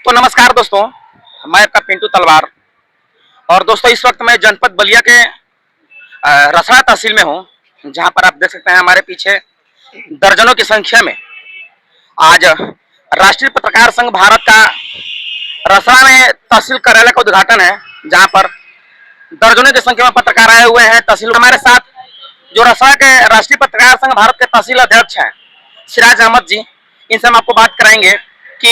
तो नमस्कार दोस्तों, मैं आपका पिंटू तलवार। और दोस्तों, इस वक्त मैं जनपद बलिया के रसड़ा तहसील में हूँ, जहाँ पर आप देख सकते हैं हमारे पीछे दर्जनों की संख्या में आज राष्ट्रीय पत्रकार संघ भारत का रसड़ा में तहसील कार्यालय का उद्घाटन है, जहाँ पर दर्जनों की संख्या में पत्रकार आए हुए हैं। तहसील हमारे साथ जो रसड़ा के राष्ट्रीय पत्रकार संघ भारत के तहसील अध्यक्ष हैं सिराज अहमद जी, इनसे हम आपको बात कराएंगे कि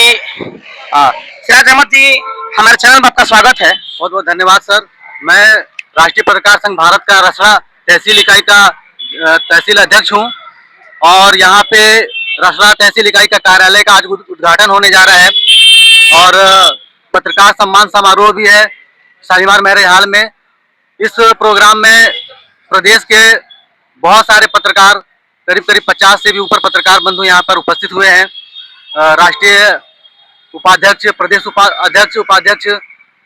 सिराज अहमद जी, हमारे चैनल में आपका स्वागत है। बहुत बहुत धन्यवाद सर। मैं राष्ट्रीय पत्रकार संघ भारत का रसड़ा तहसील इकाई का तहसील अध्यक्ष हूं और यहां पे रसड़ा तहसील इकाई का कार्यालय का आज उद्घाटन होने जा रहा है और पत्रकार सम्मान समारोह भी है शालीमार मैरिज हॉल में। इस प्रोग्राम में प्रदेश के बहुत सारे पत्रकार, करीब करीब 50 से भी ऊपर पत्रकार बंधु यहाँ पर उपस्थित हुए हैं। राष्ट्रीय उपाध्यक्ष, प्रदेश अध्यक्ष, उपाध्यक्ष,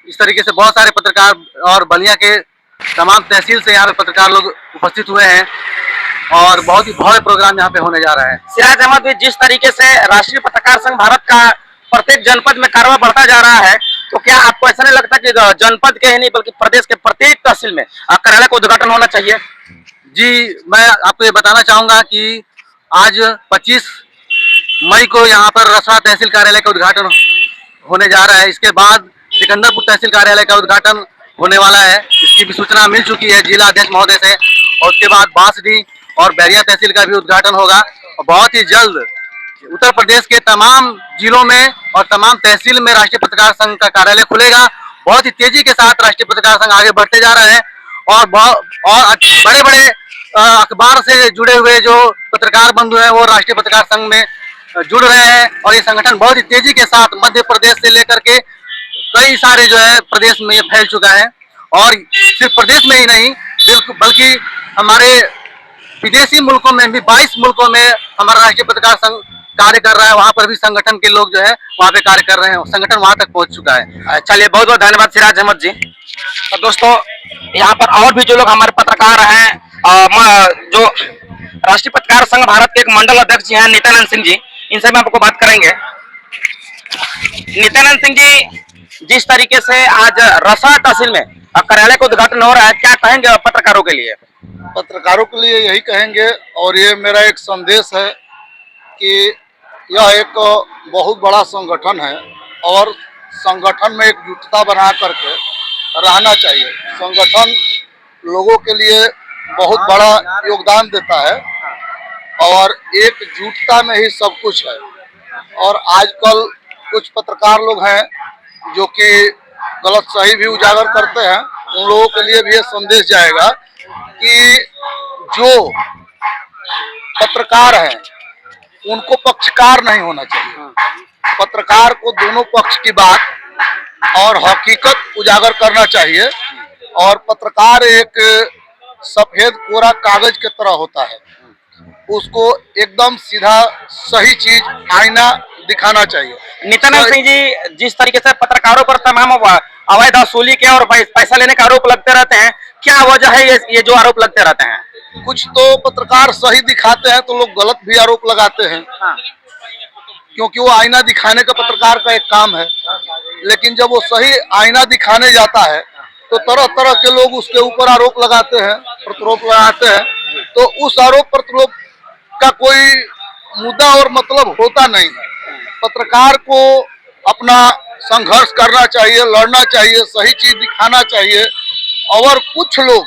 इस तरीके से बहुत सारे पत्रकार और बलिया के तमाम तहसील से यहाँ पे पत्रकार लोग उपस्थित हुए हैं और बहुत ही भव्य प्रोग्राम यहाँ पे होने जा रहा है। सिराज अहमद भी, जिस तरीके से राष्ट्रीय पत्रकार संघ भारत का प्रत्येक जनपद में कारवा बढ़ता जा रहा है, तो क्या आपको ऐसा नहीं लगता कि जनपद के ही नहीं बल्कि प्रदेश के प्रत्येक तहसील में कार्यालय का उद्घाटन होना चाहिए? जी, मैं आपको ये बताना चाहूँगा कि आज 25 मई को यहाँ पर रसड़ा तहसील कार्यालय का उद्घाटन होने जा रहा है। इसके बाद सिकंदरपुर तहसील कार्यालय का उद्घाटन होने वाला है, इसकी भी सूचना मिल चुकी है जिला अध्यक्ष महोदय से। और उसके बाद बांसडीह और बैरिया तहसील का भी उद्घाटन होगा और बहुत ही जल्द उत्तर प्रदेश के तमाम जिलों में और तमाम तहसील में राष्ट्रीय पत्रकार संघ का कार्यालय खुलेगा। बहुत ही तेजी के साथ राष्ट्रीय पत्रकार संघ आगे बढ़ते जा रहे हैं और बड़े बड़े अखबार से जुड़े हुए जो पत्रकार बंधु हैं वो राष्ट्रीय पत्रकार संघ में जुड़ रहे हैं और ये संगठन बहुत ही तेजी के साथ मध्य प्रदेश से लेकर के कई सारे जो है प्रदेश में ये फैल चुका है। और सिर्फ प्रदेश में ही नहीं बल्कि हमारे विदेशी मुल्कों में भी 22 मुल्कों में हमारा राष्ट्रीय पत्रकार संघ कार्य कर रहा है। वहाँ पर भी संगठन के लोग जो है वहाँ पे कार्य कर रहे हैं, संगठन वहाँ तक पहुँच चुका है। चलिए, बहुत बहुत धन्यवाद सिराज अहमद जी। तो दोस्तों, यहाँ पर और भी जो लोग हमारे पत्रकार हैं, जो राष्ट्रीय पत्रकार संघ भारत के एक मंडल अध्यक्ष जी हैं नित्यानंद सिंह जी, इनसे हम आपको बात करेंगे। नित्यानंद सिंह जी, जिस तरीके से आज रसड़ा तहसील में कार्यालय का उद्घाटन हो रहा है, क्या कहेंगे पत्रकारों के लिए? पत्रकारों के लिए यही कहेंगे और ये मेरा एक संदेश है कि यह एक बहुत बड़ा संगठन है और संगठन में एकजुटता बना करके रहना चाहिए। संगठन लोगों के लिए बहुत बड़ा योगदान देता है और एकजुटता में ही सब कुछ है। और आजकल कुछ पत्रकार लोग हैं जो कि गलत सही भी उजागर करते हैं, उन लोगों के लिए भी ये संदेश जाएगा कि जो पत्रकार हैं उनको पक्षकार नहीं होना चाहिए। पत्रकार को दोनों पक्ष की बात और हकीकत उजागर करना चाहिए और पत्रकार एक सफेद कोरा कागज की तरह होता है, उसको एकदम सीधा सही चीज आईना दिखाना चाहिए। नित्यानंद सिंह जी, जिस तरीके से पत्रकारों पर तमाम अवैध वसूली के और पैसा लेने का आरोप लगते रहते हैं, क्या वजह है ये जो आरोप लगते रहते हैं? कुछ तो पत्रकार सही दिखाते हैं तो लोग गलत भी आरोप लगाते हैं। हाँ। क्योंकि वो आईना दिखाने का पत्रकार का एक काम है, लेकिन जब वो सही आईना दिखाने जाता है तो तरह तरह के लोग उसके ऊपर आरोप लगाते हैं, प्रत्यारोप लगाते हैं। तो उस आरोप प्रत्यारोप का कोई मुद्दा और मतलब होता नहीं है। पत्रकार को अपना संघर्ष करना चाहिए, लड़ना चाहिए, सही चीज दिखाना चाहिए। और कुछ लोग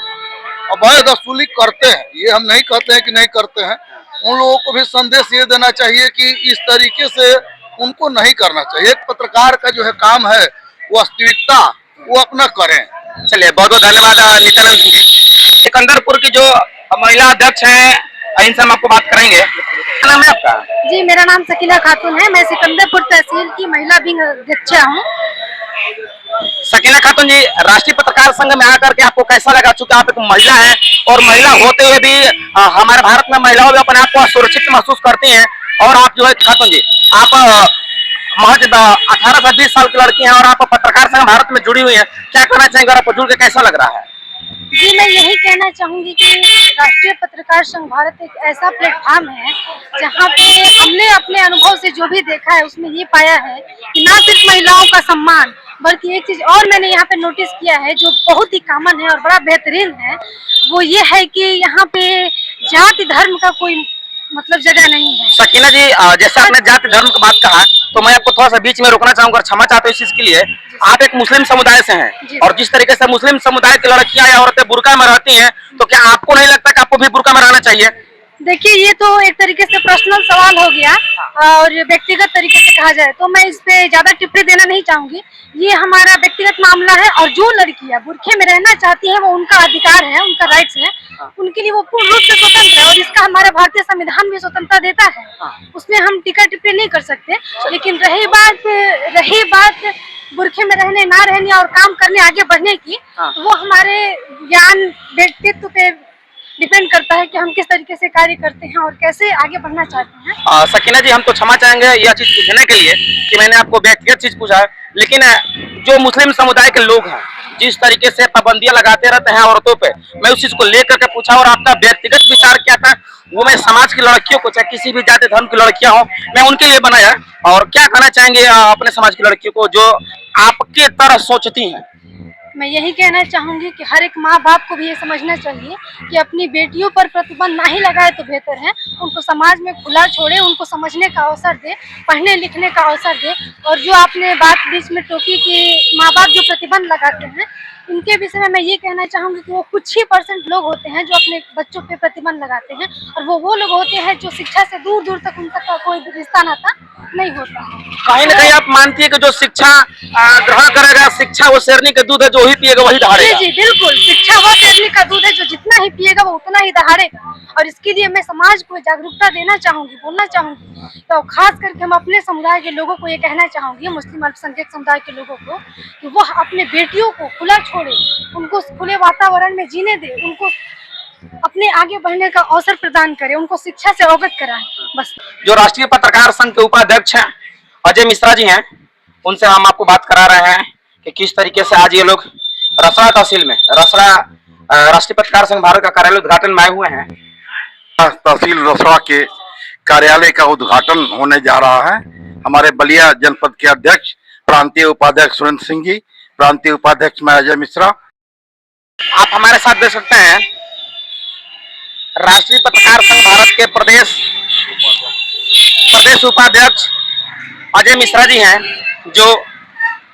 अवैध वसूली करते हैं, ये हम नहीं कहते हैं कि नहीं करते हैं, उन लोगों को भी संदेश ये देना चाहिए कि इस तरीके से उनको नहीं करना चाहिए। एक पत्रकार का जो है काम है वास्तविकता वो अपना करें। चलिए, बहुत बहुत धन्यवाद नित्यानंद सिंह जी। सिकंदरपुर की जो महिला अध्यक्ष हैं, इनसे हम आपको बात करेंगे। क्या नाम है आपका? जी, मेरा नाम सकीना खातून है। मैं सिकंदरपुर तहसील की महिला विंग अध्यक्ष हूँ। सकीना खातून जी, राष्ट्रीय पत्रकार संघ में आकर के आपको कैसा लगा? चूंकि आप एक महिला हैं और महिला होते हुए भी हमारे भारत में महिलाओं भी अपने आप को असुरक्षित महसूस करती हैं, और आप जो है खातून जी, आप महज 18 से 20 साल की लड़की हैं और आप पत्रकार संघ भारत में जुड़ी हुई हैं, क्या कहना चाहेंगे? आप जुड़ के कैसा लग रहा है? जी, मैं यही कहना चाहूंगी कि राष्ट्रीय पत्रकार संघ भारत एक ऐसा प्लेटफॉर्म है जहां पे हमने अपने अनुभव से जो भी देखा है उसमें ये पाया है कि ना सिर्फ महिलाओं का सम्मान, बल्कि एक चीज और मैंने यहाँ पे नोटिस किया है जो बहुत ही कॉमन है और बड़ा बेहतरीन है, वो ये है कि यहाँ पे जाति धर्म का कोई मतलब जगह नहीं है। सकीना जी, जैसे आपने जाति धर्म की बात कहा, तो मैं आपको थोड़ा सा बीच में रोकना चाहूंगा और क्षमा चाहता हूँ इस चीज के लिए। आप एक मुस्लिम समुदाय से हैं और जिस तरीके से मुस्लिम समुदाय की लड़कियां या औरतें बुर्का में रहती हैं, तो क्या आपको नहीं लगता कि आपको भी बुर्का में रहना चाहिए? देखिए, ये तो एक तरीके से पर्सनल सवाल हो गया और व्यक्तिगत तरीके से कहा जाए तो मैं इस पे ज्यादा टिप्पणी देना नहीं चाहूंगी। ये हमारा व्यक्तिगत मामला है और जो लड़कियां बुरखे में रहना चाहती हैं वो उनका अधिकार है, उनका राइट्स है, उनके लिए वो पूर्ण रूप से स्वतंत्र है और इसका हमारा भारतीय संविधान भी स्वतंत्रता देता है, उसमें हम टीका टिप्पणी नहीं कर सकते। लेकिन रही बात बुरखे में रहने ना रहने और काम करने आगे बढ़ने की, वो हमारे ज्ञान व्यक्तित्व पे डिपेंड करता है कि हम किस तरीके से कार्य करते हैं और कैसे आगे बढ़ना चाहते हैं। सकीना जी, हम तो क्षमा चाहेंगे यह चीज पूछने के लिए कि मैंने आपको व्यक्तिगत चीज पूछा है, लेकिन जो मुस्लिम समुदाय के लोग हैं जिस तरीके से पाबंदियां लगाते रहते हैं औरतों पे, मैं उस चीज को लेकर के पूछा और आपका व्यक्तिगत विचार क्या था वो मैं समाज की लड़कियों को, चाहे किसी भी जाति धर्म की लड़कियां हो, मैं उनके लिए बनाया। और क्या कहना चाहेंगे अपने समाज की लड़कियों को जो आपके तरह सोचती हैं? मैं यही कहना चाहूंगी कि हर एक माँ बाप को भी ये समझना चाहिए कि अपनी बेटियों पर प्रतिबंध ना ही लगाए तो बेहतर है, उनको समाज में खुला छोड़े, उनको समझने का अवसर दे, पढ़ने लिखने का अवसर दे। और जो आपने बात बीच में टोकी कि माँ बाप जो प्रतिबंध लगाते हैं, इनके विषय में मैं ये कहना चाहूंगी कि वो कुछ ही % लोग होते हैं जो अपने बच्चों पे प्रतिबंध लगाते हैं और वो लोग होते हैं जो शिक्षा से दूर दूर तक उनका कोई रिश्ता नाता नहीं होता है। कहीं ना कहीं आप मानती है कि जो शिक्षा ग्रहण करेगा, शिक्षा वो शेरनी का दूध है, जो ही पिएगा वही दहाड़ेगा? जी बिल्कुल, शिक्षा वो शेरनी का दूध है, जो जितना ही पिएगा वो उतना ही दहाड़ेगा। और इसके लिए मैं समाज को जागरूकता देना चाहूंगी, बोलना चाहूंगी, तो खास करके हम अपने समुदाय के लोगों को ये कहना चाहूंगी, मुस्लिम अल्पसंख्यक समुदाय के लोगों को, कि वो अपने बेटियों को खुला छोड़े, उनको खुले वातावरण में जीने दे, उनको अपने आगे बढ़ने का अवसर प्रदान करे, उनको शिक्षा से अवगत कराएं। बस। जो राष्ट्रीय पत्रकार संघ के उपाध्यक्ष हैं अजय मिश्रा जी हैं, उनसे हम आपको बात करा रहे हैं कि किस तरीके से आज ये लोग रसड़ा तहसील में राष्ट्रीय पत्रकार संघ भारत का कार्यालय उद्घाटन में आए हुए हैं। तहसील रसड़ा के कार्यालय का उद्घाटन होने जा रहा है। हमारे बलिया जनपद के अध्यक्ष प्रांतीय उपाध्यक्ष सुरेंद्र सिंह जी, प्रांतीय उपाध्यक्ष मैं अजय मिश्रा। आप हमारे साथ देख सकते हैं राष्ट्रीय पत्रकार संघ भारत के प्रदेश उपाध्यक्ष अजय मिश्रा जी हैं, जो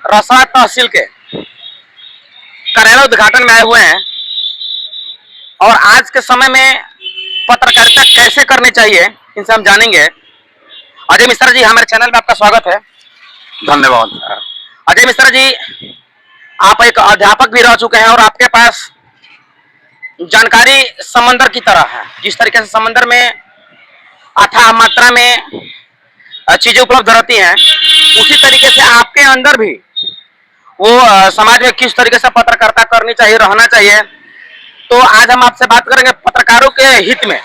रसड़ा तहसील के कार्यालय उद्घाटन में आए हुए हैं। और आज के समय में पत्रकारिता कैसे करनी चाहिए इनसे हम जानेंगे। अजय मिश्रा जी, हमारे चैनल में आपका स्वागत है। धन्यवाद। अजय मिश्रा जी, आप एक अध्यापक भी रह चुके हैं और आपके पास जानकारी समंदर की तरह है। जिस तरीके से समंदर में अथाह मात्रा में चीजें उपलब्ध रहती हैं, उसी तरीके से आपके अंदर भी वो समाज में किस तरीके से पत्रकारिता करनी चाहिए, रहना चाहिए। तो आज हम आपसे बात करेंगे पत्रकारों के हित में।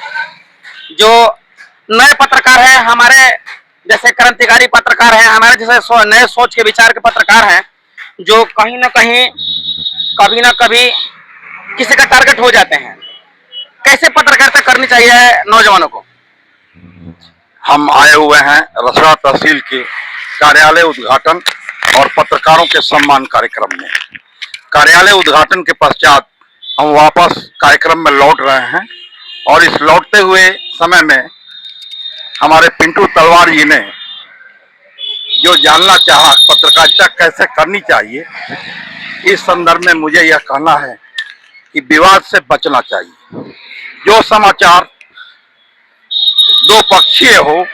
जो नए पत्रकार हैं, हमारे जैसे क्रांतिकारी पत्रकार हैं, हमारे जैसे नए सोच के विचार के पत्रकार हैं, जो कहीं ना कहीं कभी ना कभी किसी का टारगेट हो जाते हैं, कैसे पत्रकारिता करनी चाहिए नौजवानों को? हम आए हुए हैं रसड़ा तहसील के कार्यालय उद्घाटन और पत्रकारों के सम्मान कार्यक्रम में। कार्यालय उद्घाटन के पश्चात हम वापस कार्यक्रम में लौट रहे हैं और इस लौटते हुए समय में हमारे पिंटू तलवार जी ने जो जानना चाहा पत्रकारिता कैसे करनी चाहिए, इस संदर्भ में मुझे यह कहना है कि विवाद से बचना चाहिए। जो समाचार दो पक्षीय हो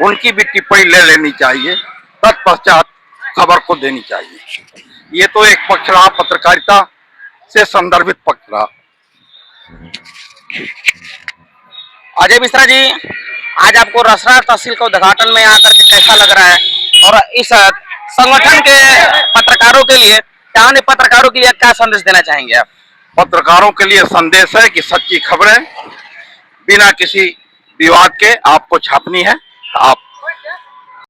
उनकी भी टिप्पणी ले लेनी चाहिए, तत्पश्चात खबर को देनी चाहिए। ये तो एक पक्ष रहा, पत्रकारिता से संदर्भित पक्ष रहा। अजय मिश्रा जी, आज आपको रसड़ा तहसील का उद्घाटन में आकर के कैसा लग रहा है, और इस संगठन के पत्रकारों के लिए क्या संदेश देना चाहेंगे आप? पत्रकारों के लिए संदेश है कि सच्ची खबरें बिना किसी विवाद के आपको छापनी है। आप